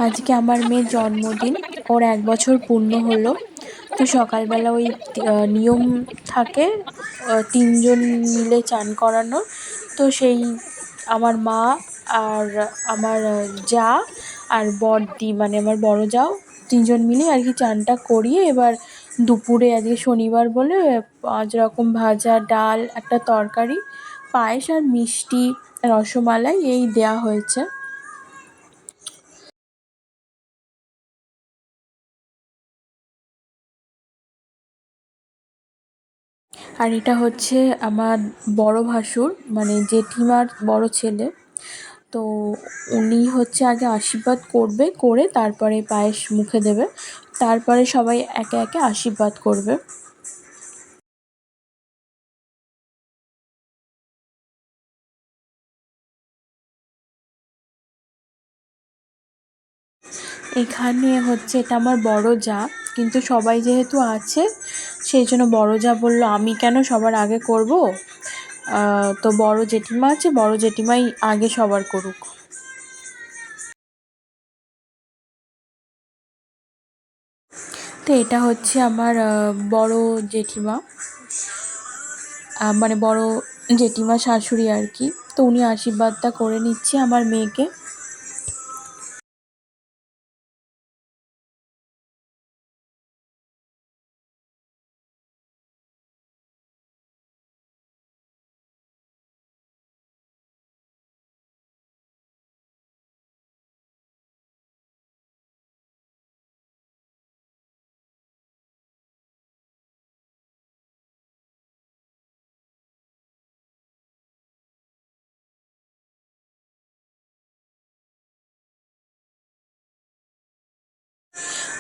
আজকে আমার মেয়ের জন্মদিন। ওর ১ বছর পূর্ণ হলো। তো সকালবেলা ওই নিয়ম থাকে ৩ জন মিলে চান করানোর। তো সেই আমার মা আর আমার জা আর বড়দি মানে আমার বড় জাও ৩ জন মিলে আর কি চানটা করিয়ে এবার দুপুরে আজকে শনিবার বলে ৫ রকম ভাজা, ডাল, একটা তরকারি, পায়েস আর মিষ্টি, রসমালাই এই দেয়া হয়েছে। আর এটা হচ্ছে আমার বড় ভাসুর মানে জেঠিমার বড় ছেলে। তো উনি হচ্ছে আগে আশীর্বাদ করবে, করে তারপরে পায়েস মুখে দেবে, তারপরে সবাই একে একে আশীর্বাদ করবে। এখানে হচ্ছে এটা আমার বড় জা, কিন্তু সবাই যেহেতু আছে সেই জন্য বড় জা বলল আমি কেন সবার আগে করব। তো বড় জেঠিমা আছে, বড় জেঠিমাই আগে সবার করুক। তো এটা হচ্ছে আমার বড় জেঠিমা, মানে বড় জেঠিমা শাশুড়ি আর কি। তো উনি আশীর্বাদটা করে নিচ্ছে আমার মেয়েকে।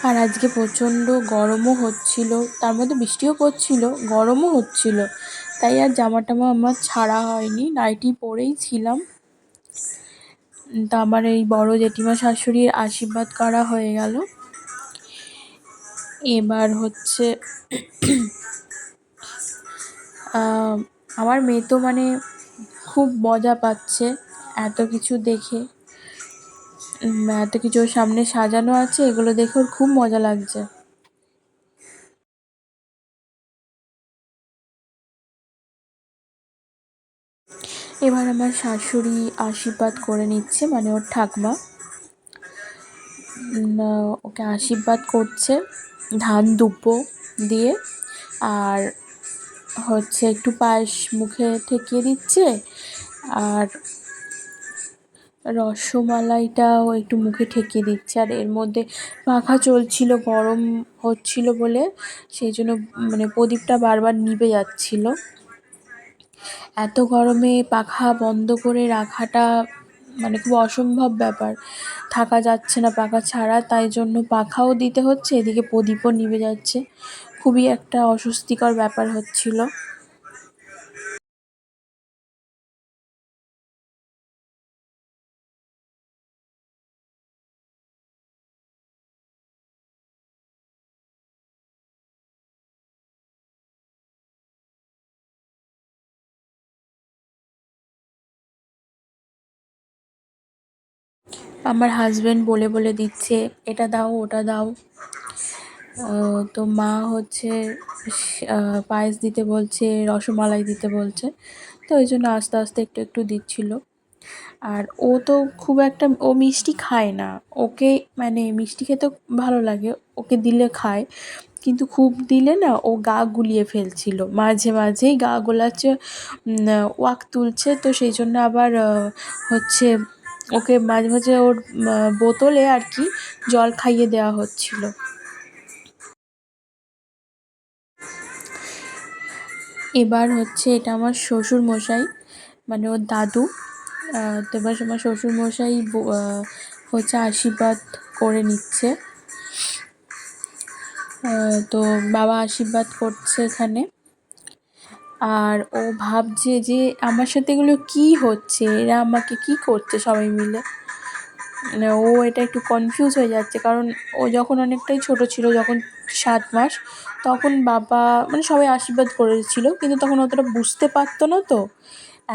আর আজকে প্রচণ্ড গরমও হচ্ছিল, তার মধ্যে বৃষ্টিও পড়ছিল, গরমও হচ্ছিল, তাই আর জামা টামা আমার ছাড়া হয়নি, নাইটি পরেই ছিলাম। তা আমার এই বড় জেঠিমা শাশুড়ির আশীর্বাদ করা হয়ে গেল। এবার হচ্ছে আহ, আমার মেয়ে তো মানে খুব মজা পাচ্ছে এত কিছু দেখে। এত কিছু ওর সামনে সাজানো আছে, এগুলো দেখে ওর খুব মজা লাগছে। এবার আমার শাশুড়ি আশীর্বাদ করে নিচ্ছে, মানে ওর ঠাকমা ওকে আশীর্বাদ করছে ধান দুব্বো দিয়ে। আর হচ্ছে একটু পায়েস মুখে ঠেকিয়ে দিচ্ছে, আর রসমালাইটাও একটু মুখে ঠেকিয়ে দিচ্ছে। আর এর মধ্যে পাখা চলছিল, গরম হচ্ছিল বলে সেই জন্য মানে প্রদীপটা বারবার নিভে যাচ্ছিল। এত গরমে পাখা বন্ধ করে রাখাটা মানে খুব অসম্ভব ব্যাপার, থাকা যাচ্ছে না পাখা ছাড়া, তাই জন্য পাখাও দিতে হচ্ছে, এদিকে প্রদীপও নিভে যাচ্ছে। খুবই একটা অস্বস্তিকর ব্যাপার হচ্ছিল। আমার হাজবেন্ড বলে বলে দিচ্ছে এটা দাও ওটা দাও। তো মা হচ্ছে পায়েস দিতে বলছে, রসমালাই দিতে বলছে, তো ওই জন্য আস্তে আস্তে একটু একটু দিচ্ছিল। আর ও তো খুব একটা ও মিষ্টি খায় না। ওকে মানে মিষ্টি খেতে ভালো লাগে, ওকে দিলে খায়, কিন্তু খুব দিলে না ও গা গুলিয়ে ফেলছিল, মাঝে মাঝেই গা গোলাচ্ছে, ওয়াক তুলছে। তো সেই জন্য আবার হচ্ছে ওকে মাঝে মাঝে ওর বোতলে আর কি জল খাইয়ে দেওয়া হচ্ছিল। এবার হচ্ছে এটা আমার শ্বশুর মশাই, মানে ওর দাদু। তো এবার আমার শ্বশুর মশাই হচ্ছে আশীর্বাদ করে নিচ্ছে। তো বাবা আশীর্বাদ করছে এখানে। আর ও ভাবছে যে আমার সাথে এগুলো কী হচ্ছে, এরা আমাকে কী করছে সবাই মিলে। মানে ও এটা একটু কনফিউজ হয়ে যাচ্ছে, কারণ ও যখন অনেকটাই ছোট ছিল, যখন 7 মাস, তখন বাবা মানে সবাই আশীর্বাদ করেছিল, কিন্তু তখন অতটা বুঝতে পারতো না। তো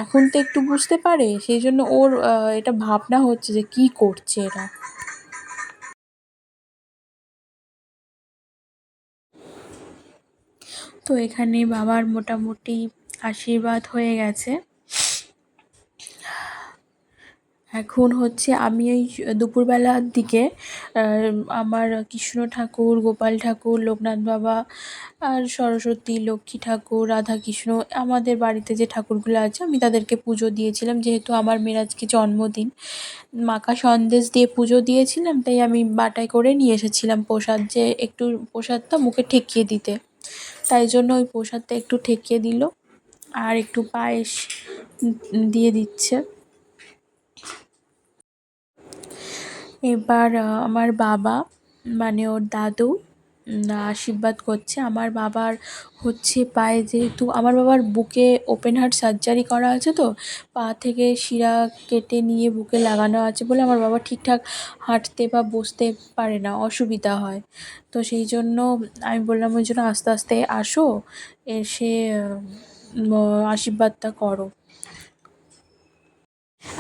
এখন তো একটু বুঝতে পারে, সেই জন্য ওর এটা ভাবনা হচ্ছে যে কী করছে এরা। তো এখানে বাবার মোটামুটি আশীর্বাদ হয়ে গেছে। এখন হচ্ছে আমি ওই দুপুরবেলার দিকে আমার কৃষ্ণ ঠাকুর, গোপাল ঠাকুর, লোকনাথ বাবা আর সরস্বতী, লক্ষ্মী ঠাকুর, রাধাকৃষ্ণ, আমাদের বাড়িতে যে ঠাকুরগুলো আছে আমি তাদেরকে পুজো দিয়েছিলাম। যেহেতু আমার মেয়ের আজকে জন্মদিন, মাখা সন্দেশ দিয়ে পুজো দিয়েছিলাম, তাই আমি বাটায় করে নিয়ে এসেছিলাম প্রসাদ, যে একটু প্রসাদটা মুখে ঠেকিয়ে দিতে। তাই জন্য ওই প্রসাদটা একটু ঠেকিয়ে দিল আর একটু পায়েস দিয়ে দিচ্ছে। এবার আমার বাবা মানে ওর দাদু আশীর্বাদ করছে। আমার বাবার হচ্ছে পায়ে, যেহেতু আমার বাবার বুকে ওপেন হার্ট সার্জারি করা আছে, তো পা থেকে শিরা কেটে নিয়ে বুকে লাগানো আছে বলে আমার বাবা ঠিকঠাক হাঁটতে বা বসতে পারে না, অসুবিধা হয়। তো সেই জন্য আমি বললাম ওই জন্য আস্তে আস্তে আসো, এসে আশীর্বাদটা করো।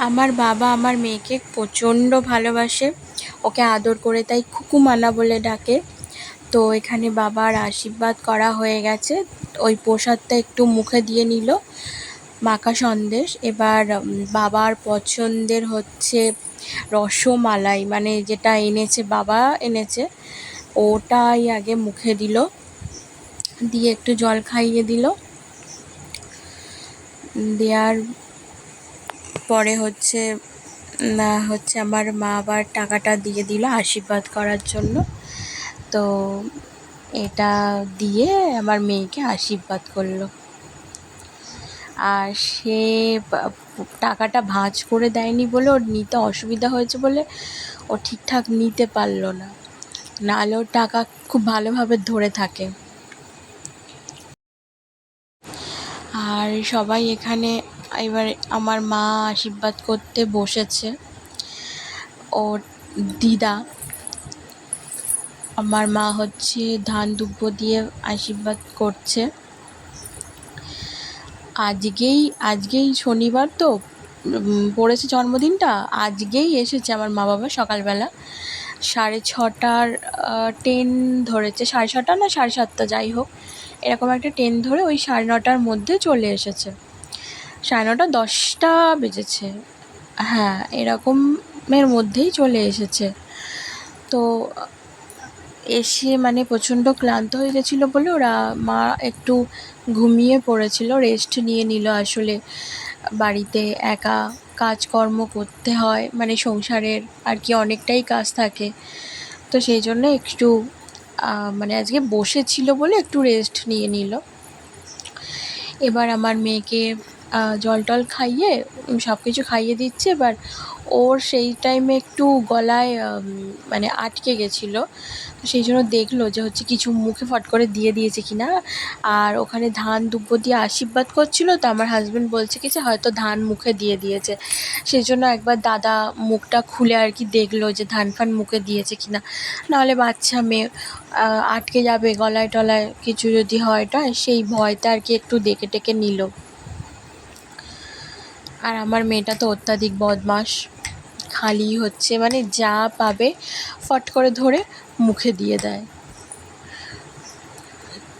আমার বাবা আমার মেয়েকে প্রচণ্ড ভালোবাসে, ওকে আদর করে তাই খুকুমানা বলে ডাকে। তো এখানে বাবার আশীর্বাদ করা হয়ে গেছে, ওই প্রসাদটা একটু মুখে দিয়ে নিল, মাখা সন্দেশ। এবার বাবার পছন্দের হচ্ছে রসমালাই, মানে যেটা এনেছে বাবা এনেছে, ওটাই আগে মুখে দিল, দিয়ে একটু জল খাইয়ে দিল। দেওয়ার পরে হচ্ছে আমার মা আবার টাকাটা দিয়ে দিল আশীর্বাদ করার জন্য। তো এটা দিয়ে আমার মেয়েকে আশীর্বাদ করলো। আর সে টাকাটা ভাঁজ করে দেয়নি বলে, ওর নিতে অসুবিধা হয়েছে বলে ও ঠিকঠাক নিতে পারলো না, নাহলে ওর টাকা খুব ভালোভাবে ধরে থাকে। আর সবাই এখানে এবার আমার মা আশীর্বাদ করতে বসেছে। ওর দিদা, আমার মা হচ্ছে ধান দুব্ব দিয়ে আশীর্বাদ করছে। আজকেই শনিবার তো পড়েছে জন্মদিনটা, আজকেই এসেছে আমার মা বাবা সকালবেলা 6:30টার ট্রেন ধরেছে, 6:30 না 7:30 যাই হোক, এরকম একটা ট্রেন ধরে ওই 9:30টার মধ্যে চলে এসেছে। 9:30 10টা বেজেছে, হ্যাঁ এরকমের মধ্যেই চলে এসেছে। তো এসে মানে প্রচণ্ড ক্লান্ত হয়ে গেছিলো বলে ওরা মা একটু ঘুমিয়ে পড়েছিল, রেস্ট নিয়ে নিল। আসলে বাড়িতে একা কাজকর্ম করতে হয়, মানে সংসারের আর কি অনেকটাই কাজ থাকে, তো সেই জন্য একটু মানে আজকে বসেছিল বলে একটু রেস্ট নিয়ে নিল। এবার আমার মেয়েকে জল টল খাইয়ে সব কিছু খাইয়ে দিচ্ছে। এবার ওর সেই টাইমে একটু গলায় মানে আটকে গেছিলো, তো সেই জন্য দেখলো যে হচ্ছে কিছু মুখে ফট করে দিয়ে দিয়েছে কিনা। আর ওখানে ধান দুব্ব দিয়ে আশীর্বাদ করছিল, তো আমার হাজব্যান্ড বলছে কি যে হয়তো ধান মুখে দিয়ে দিয়েছে, সেই জন্য একবার দাদা মুখটা খুলে আর কি দেখলো যে ধান ফান মুখে দিয়েছে কিনা, নাহলে বাচ্চা মেয়ে আটকে যাবে গলায় টলায় কিছু যদি হয়, সেই ভয়টা আর কি একটু দেখে টেকে নিল। আর আমার মেয়েটা তো অত্যাধিক বদমাশ, খালি হচ্ছে মানে যা পাবে ফট করে ধরে মুখে দিয়ে দেয়।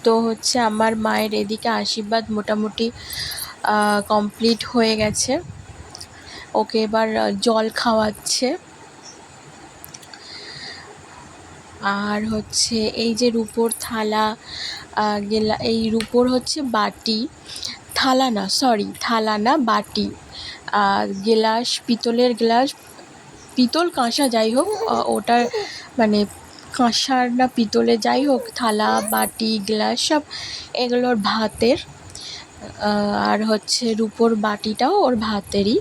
তো হচ্ছে আমার মায়ের এদিকে আশীর্বাদ মোটামুটি কমপ্লিট হয়ে গেছে, ওকে এবার জল খাওয়াচ্ছে। আর হচ্ছে এই যে রুপোর থালা, এই রুপোর হচ্ছে বাটি, থালা না বাটি, গ্লাস, পিতলের গ্লাস, পিতল কাঁসা যাই হোক, ওটার মানে কাঁসার না পিতলে যাই হোক, থালা বাটি গ্লাস সব এগুলোর ভাতের। আর হচ্ছে রুপোর বাটিটাও ওর ভাতেরই।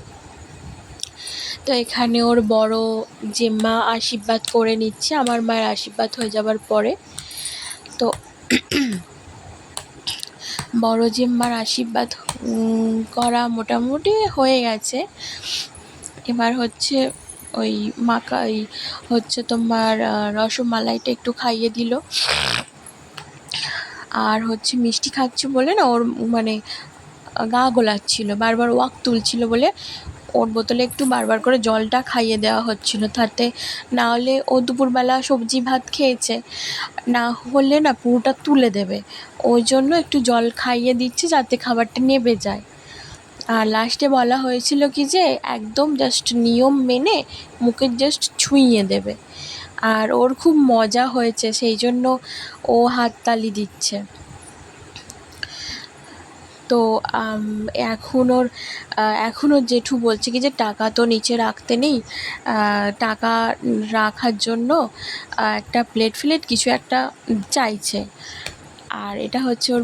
তো এখানে ওর বড় জেম্মা আশীর্বাদ করে নিচ্ছে আমার মায়ের আশীর্বাদ হয়ে যাবার পরে। তো বড় জেম্মার আশীর্বাদ করা মোটামুটি হয়ে গেছে। এবার হচ্ছে ওই হচ্ছে তোমার রসমালাইটা একটু খাইয়ে দিল। আর হচ্ছে মিষ্টি খাচ্ছে বলে না ওর মানে গা গোলাচ্ছিল, বারবার ওয়াক তুলছিল বলে ওর বোতলে একটু বারবার করে জলটা খাইয়ে দেওয়া হচ্ছিল, তাতে না হলে ও দুপুরবেলা সবজি ভাত খেয়েছে, না হলে না পুরোটা তুলে দেবে, ওই জন্য একটু জল খাইয়ে দিচ্ছি যাতে খাবারটা নেবে যায়। আর লাস্টে বলা হয়েছিল কি যে একদম জাস্ট নিয়ম মেনে মুখে জাস্ট ছুঁইয়ে দেবে। আর ওর খুব মজা হয়েছে, সেই জন্য ও হাততালি দিচ্ছে। তো এখন ওর জেঠু বলছে কি যে টাকা তো নিচে রাখতে নেই, টাকা রাখার জন্য একটা প্লেট ফ্লেট কিছু একটা চাইছে। আর এটা হচ্ছে ওর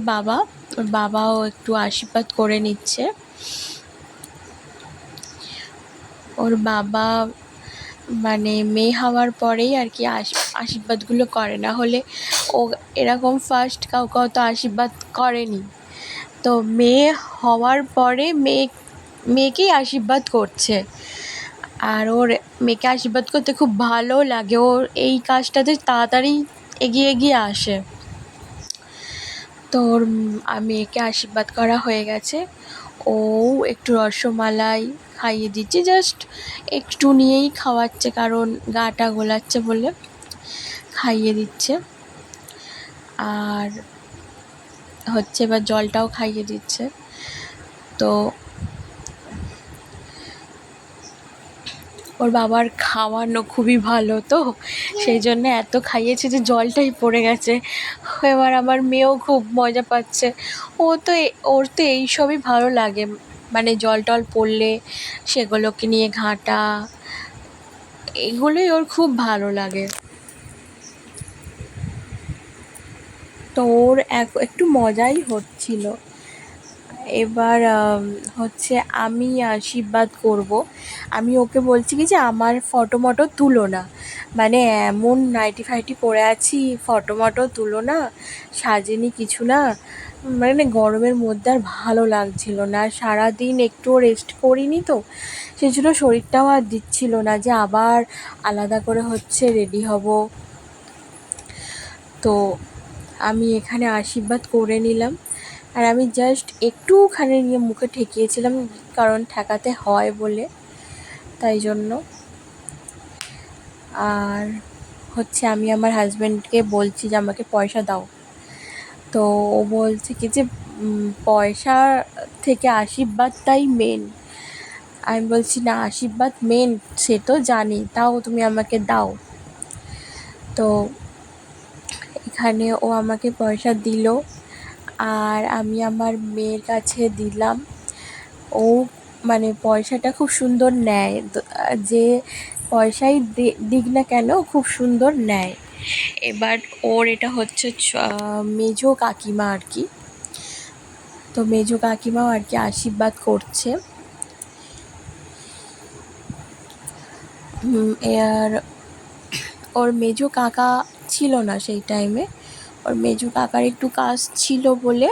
বাবাও একটু আশীর্বাদ করে নিচ্ছে। ওর বাবা মানে মেয়ে হওয়ার পরেই আর কি আশীর্বাদগুলো করে, না হলে ও এরকম ফার্স্ট কাউকে তো আশীর্বাদ করেনি। তো মেয়ে হওয়ার পরে মেয়েকেই আশীর্বাদ করছে। আর ওর মেয়েকে আশীর্বাদ করতে খুব ভালো লাগে, ওর এই কাজটাতে তাড়াতাড়ি এগিয়ে এগিয়ে আসে। তো ওর মেয়েকে আশীর্বাদ করা হয়ে গেছে, ও একটু রসমালাই খাইয়ে দিচ্ছে, জাস্ট একটু নিয়েই খাওয়াচ্ছে, কারণ গাটা গোলাচ্ছে বলে খাইয়ে দিচ্ছে। আর হচ্ছে এবার জলটাও খাইয়ে দিচ্ছে। তো ওর বাবার খাওয়ানো খুবই ভালো, তো সেই জন্য এত খাইয়েছে যে জলটাই পড়ে গেছে। এবার আমার মেয়েও খুব মজা পাচ্ছে। ওর তো এইসবই ভালো লাগে, মানে জল টল পড়লে সেগুলোকে নিয়ে ঘাঁটা, এগুলোই ওর খুব ভালো লাগে। তো ওর একটু মজাই হচ্ছিল। এবার হচ্ছে আমি আশীর্বাদ করব। আমি ওকে বলছি কি যে আমার ফটো মটো তুলো না, মানে এমন নাইটি ফাইটি পরে আছি, ফটো মটো তুলো না, সাজেনি কিছু না, মানে গরমের মধ্যে আর ভালো লাগছিল না, সারাদিন একটুও রেস্ট করিনি, তো সেই জন্য শরীরটাও আর দিচ্ছিল না যে আবার আলাদা করে হচ্ছে রেডি হব। তো আমি এখানে আশীর্বাদ করে নিলাম, আর আমি জাস্ট একটুখানি নিয়ে মুখে ঠেকিয়েছিলাম, কারণ ঠেকাতে হয় বলে, তাই জন্য। আর হচ্ছে আমি আমার হাজব্যান্ডকে বলছি যে আমাকে পয়সা দাও। তো ও বলছে কি যে পয়সা থেকে আশীর্বাদটাই মেন। আমি বলছি না, আশীর্বাদ মেন সে তো জানি, তাও তুমি আমাকে দাও। তো এখানে ও আমাকে পয়সা দিল, আর আমি আমার মেয়ের কাছে দিলাম। ও মানে পয়সাটা খুব সুন্দর নেয়, যে পয়সাই দিক না কেন খুব সুন্দর নেয়। এবার ওর এটা হচ্ছে মেজো কাকিমা আর কি, তো মেজো কাকিমাও আর কি আশীর্বাদ করছে। আর ওর মেজো কাকা ছিল না সেই টাইমে, ওর মেজো কাকার একটু কাজ ছিল বলে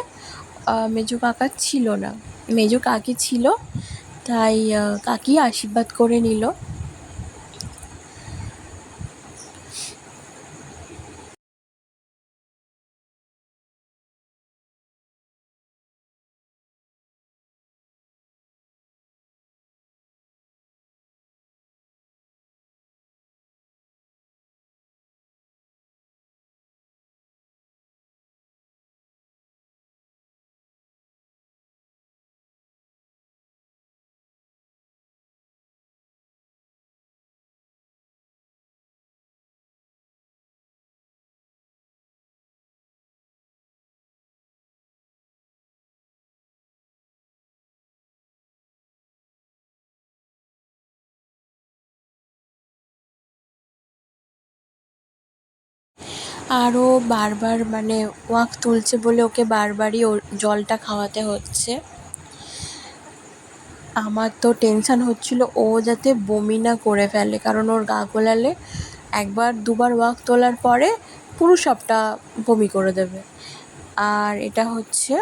মেজো কাকা ছিল না, মেজো কাকি ছিল, তাই কাকি আশীর্বাদ করে নিল। আরও বারবার মানে ওয়াক তুলছে বলে ওকে বারবারই জলটা খাওয়াতে হচ্ছে। আমার তো টেনশান হচ্ছিল ও যাতে বমি না করে ফেলে, কারণ ওর গা গোলালে একবার দুবার ওয়াক তোলার পরে পুরো সবটা বমি করে দেবে। আর এটা হচ্ছে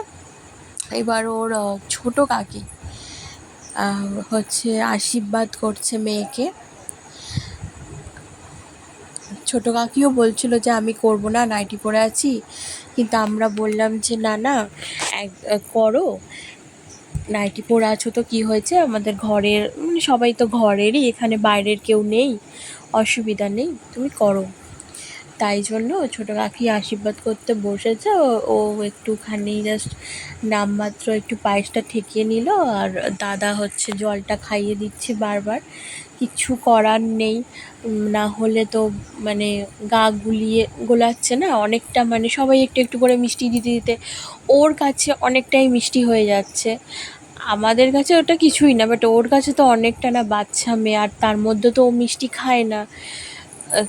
এবার ওর ছোটো কাকি হচ্ছে আশীর্বাদ করছে মেয়েকে। ছোটো কাকিও বলছিল যে আমি করব না, নাইটি পরে আছি, কিন্তু আমরা বললাম যে না না করো। নাইটি পরে আছো তো কি হয়েছে, আমাদের ঘরের মানে সবাই তো ঘরেরই, এখানে বাইরের কেউ নেই, অসুবিধা নেই, তুমি করো। তাই জন্য ছোটো কাকি আশীর্বাদ করতে বসেছে। ও একটুখানি জাস্ট নামমাত্র একটু পায়েসটা ঠেকিয়ে নিল, আর দাদা হচ্ছে জলটা খাইয়ে দিচ্ছে বারবার। কিচ্ছু করার নেই, না হলে তো মানে গা গোলাচ্ছে না অনেকটা, মানে সবাই একটু একটু করে মিষ্টি দিতে দিতে ওর কাছে অনেকটাই মিষ্টি হয়ে যাচ্ছে। আমাদের কাছে ওটা কিছুই না, বাট ওর কাছে তো অনেকটা, না বাচ্চা মেয়ে, আর তার মধ্যে তো ও মিষ্টি খায় না।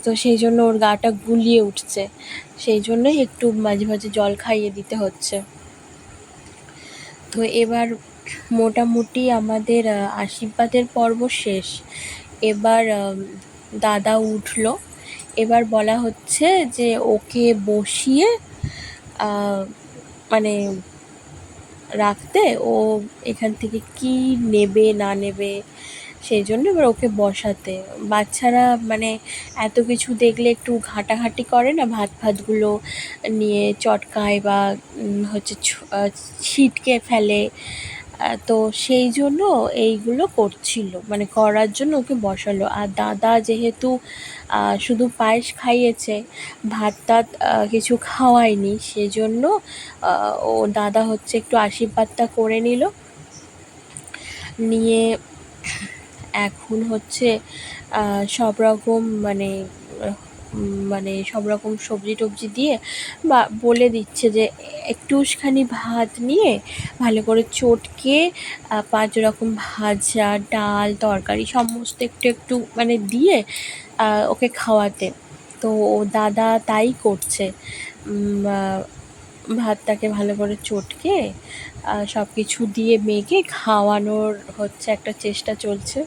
তো সেই জন্য ওর গাটা গুলিয়ে উঠছে, সেই জন্যই একটু মাঝে মাঝে জল খাইয়ে দিতে হচ্ছে। তো এবার মোটামুটি আমাদের আশীর্বাদের পর্ব শেষ। এবার দাদা উঠলো। এবার বলা হচ্ছে যে ওকে বসিয়ে মানে রাখতে, ও এখান থেকে কি নেবে না নেবে, সেই জন্য এবার ওকে বসাতে। বাচ্চারা মানে এত কিছু দেখলে একটু ঘাঁটাঘাঁটি করে না, ভাতগুলো নিয়ে চটকায় বা হচ্ছে ছিটকে ফেলে। তো সেই জন্য এইগুলো করছিল, মানে করার জন্য ওকে বসালো। আর দাদা যেহেতু শুধু পায়েস খাইয়েছে, ভাত টাত কিছু খাওয়ায়নি, সেজন্য ও দাদা হচ্ছে একটু আশীর্বাদটা করে নিল। নিয়ে এখন হচ্ছে সব রকম মানে সব রকম সবজি টবজি দিয়ে বা বলে দিচ্ছে যে একটুখানি ভাত নিয়ে ভালো করে চটকে 5 রকম ভাজা, ডাল, তরকারি সমস্ত একটু একটু মানে দিয়ে ওকে খাওয়াতে। তো ও দাদা তাই করছে। ভাতটাকে ভালো করে চটকে সব কিছু দিয়ে মেখে খাওয়ানোর হচ্ছে একটা চেষ্টা চলছে।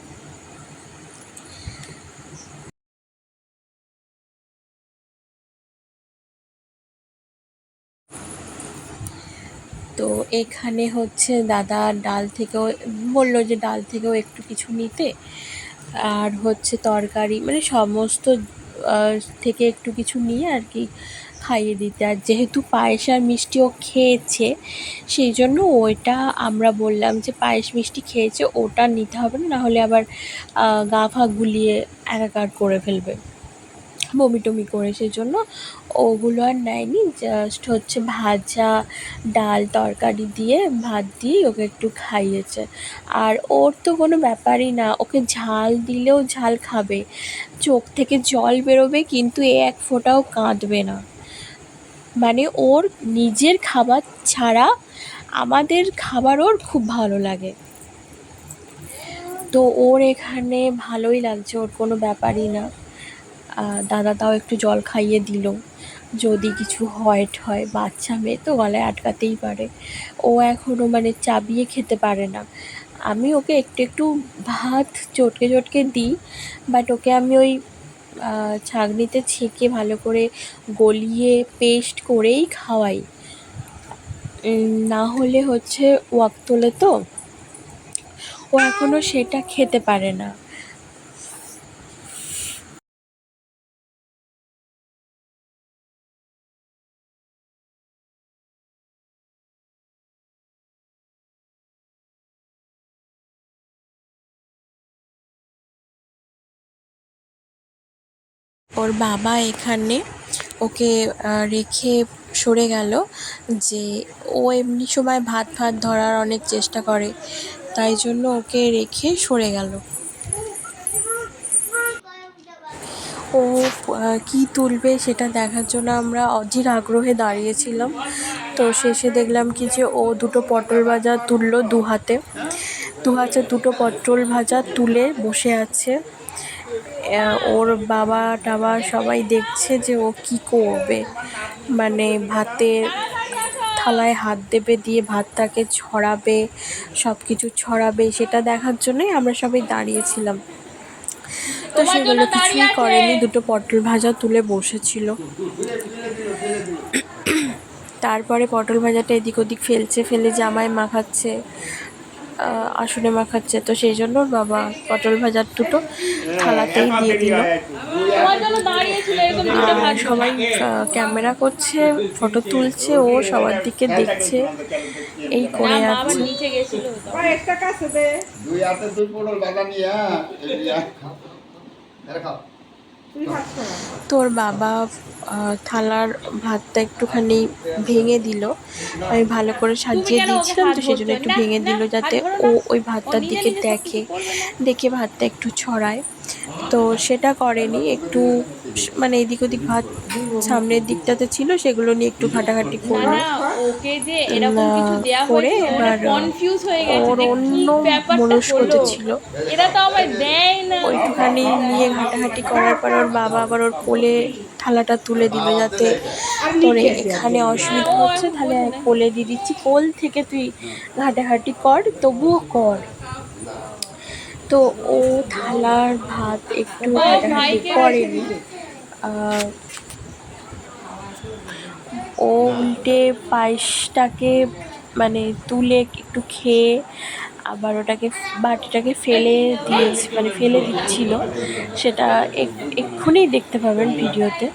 তো এখানে হচ্ছে দাদা ডাল থেকেও বললো যে ডাল থেকেও একটু কিছু নিতে, আর হচ্ছে তরকারি মানে সমস্ত থেকে একটু কিছু নিয়ে আর কি খাইয়ে দিতে। আর যেহেতু পায়েস আর মিষ্টিও খেয়েছে, সেই জন্য ওইটা আমরা বললাম যে পায়েস মিষ্টি খেয়েছে, ওটা নিতে হবে না, নাহলে আবার গা ফা গুলিয়ে একাকার করে ফেলবে, বমি টমি করে, সেই জন্য ওগুলো আর নেয়নি। জাস্ট হচ্ছে ভাজা, ডাল, তরকারি দিয়ে ভাত দিয়ে ওকে একটু খাইয়েছে। আর ওর তো কোনো ব্যাপারই না, ওকে ঝাল দিলেও ঝাল খাবে, চোখ থেকে জল বেরোবে কিন্তু এক ফোঁটাও কাঁদবে না। মানে ওর নিজের খাবার ছাড়া আমাদের খাবার ওর খুব ভালো লাগে। তো ওর এখানে ভালোই লাগছে, ওর কোনো ব্যাপারই না। দাদা তাও একটু জল খাইয়ে দিল, যদি কিছু হয় ঠয়, বাচ্চা মেয়ে তো গলায় আটকাতেই পারে। ও এখনও মানে চাবিয়ে খেতে পারে না। আমি ওকে একটু একটু ভাত চটকে চটকে দিই, বাট ওকে আমি ওই ছাঁকনিতে ছেঁকে ভালো করে গলিয়ে পেস্ট করেই খাওয়াই। না হলে হচ্ছে ওয়াক তোলে তো, ও এখনও সেটা খেতে পারে না। ওর বাবা এখানে ওকে রেখে সরে গেল, যে ও এমনি সময় ভাত ফাত ধরার অনেক চেষ্টা করে, তাই জন্য ওকে রেখে সরে গেল। ও কী তুলবে সেটা দেখার জন্য আমরা অধীর আগ্রহে দাঁড়িয়েছিলাম। তো শেষে দেখলাম কি যে ও দুটো পটল ভাজা তুললো দু হাতে দুটো পটল ভাজা তুলে বসে আছে। ওর বাবা টাবা সবাই দেখছে যে ও কি করবে, মানে ভাতের থালায় হাত দেবে, দিয়ে ভাতটাকে ছড়াবে, সব কিছু ছড়াবে, সেটা দেখার জন্যই আমরা সবাই দাঁড়িয়েছিলাম। তো সেগুলো কিছুই করেনি, দুটো পটল ভাজা তুলে বসেছিল। তারপরে পটল ভাজাটা এদিক ওদিক ফেলে জামায় মাখাচ্ছে, আসনে মাখাচ্ছে। তো সেই জন্য ওর বাবা পটল ভাজার দুটো থালাতেই দিয়ে দিল। আর সবাই ক্যামেরা করছে, ফটো তুলছে, ও সবার দিকে দেখছে, এই করে যাচ্ছে। তোর বাবা থালার ভাতটা একটুখানি ভেঙে দিল, আমি ভালো করে সাজিয়ে দিয়েছিলাম তো সেই জন্য একটু ভেঙে দিল, যাতে ও ওই ভাতটার দিকে দেখে ভাতটা একটু ছড়ায়। তো সেটা করেনি, একটু মানে এদিক ওদিক ভাত সামনের দিকটাতে ছিল, সেগুলো নিয়ে একটু ঘাটাঘাটি করলো। করে এবার ওর অন্য মনস্কতে ছিল, ওইটুখানি নিয়ে ঘাটাঘাটি করার পর ওর বাবা আবার ওর কোলে থালাটা তুলে দিল, যাতে তোর এখানে অসুবিধা হচ্ছে তাহলে কোলে দিয়ে দিচ্ছি, কোল থেকে তুই ঘাটাঘাটি কর, তবুও কর। তো ও থালার ভাত একটু ঘাটাঘাটি করেনি, ও উল্টে পায়েসটাকে মানে তুলে একটু খেয়ে আবার ওটাকে বাটিটাকে ফেলে দিয়েছে, মানে ফেলে দিচ্ছিল। সেটা এক্ষুনি দেখতে পাবেন ভিডিওতে।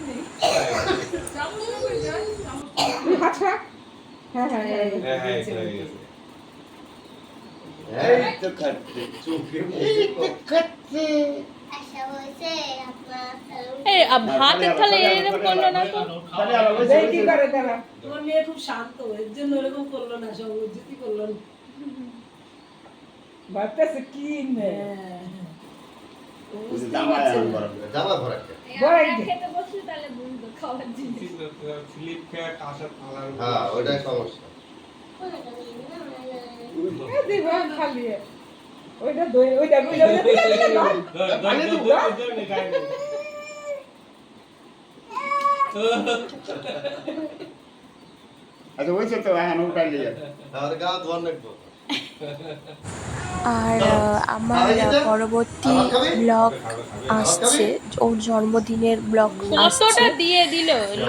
ভাতের থালে এরকম করলো না তো, তোমার মেয়ে খুব শান্ত, এর জন্য এরকম করলো না, সব উজ্জিতি করলো না। ভাবতেছে কি নে জামা ভরা খেতে বসলে তাহলে বুঝতো খাওয়ার জিনিস। স্লিপ খেয়ে কাঁসার থালা, হ্যাঁ ওটাই সমস্যা। খালি ওইটা দই ওইটা আচ্ছা ওইসে তো এখন উঠাই নিয়ে আমার গা ধোয়ার লাগবে। আর আমার পরবর্তী ব্লগ আসছে, ওর জন্মদিনের ব্লগ আসছে।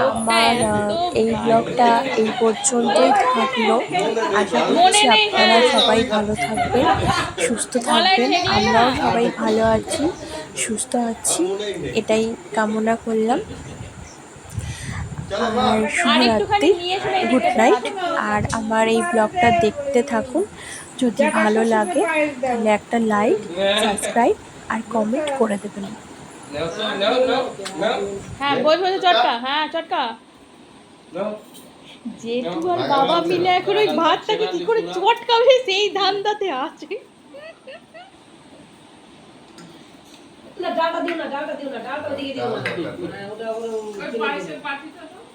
আমার এই ব্লগটা এই পর্যন্তই থাকলো। আশা করছি আপনারা সবাই ভালো থাকবেন, সুস্থ থাকবেন, আমরাও সবাই ভালো আছি, সুস্থ আছি, এটাই কামনা করলাম। আর শুভরাত্রি, গুড নাইট। আর আমার এই ব্লগটা দেখতে থাকুন, যদি ভালো লাগে তাহলে একটা লাইক, সাবস্ক্রাইব আর কমেন্ট করে দেবেন। হ্যাঁ বল চটকা, হ্যাঁ চটকা। জেঠু আর বাবা মিলে এখন ওই ভাতটাকে কি করে চটকাবে সেই ধান্দাতে আছে। না ডালটা দিও না, ডালটা দিও না, ডালটা দিয়ে দিও না। ওটা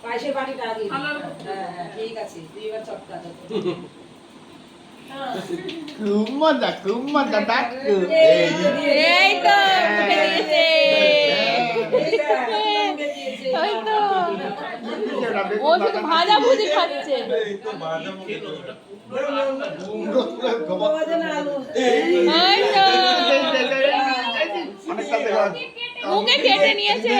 পায়েসের বাটিটা আগে। হ্যাঁ ঠিক আছে, তুই এবার চটকা দাও। খুব মজা ডাকু। এই তো মুখে দিয়েছে, ওই তো ও শুধু ভাজা ভুজি খাচ্ছে। মুখে কেটে নিয়েছে।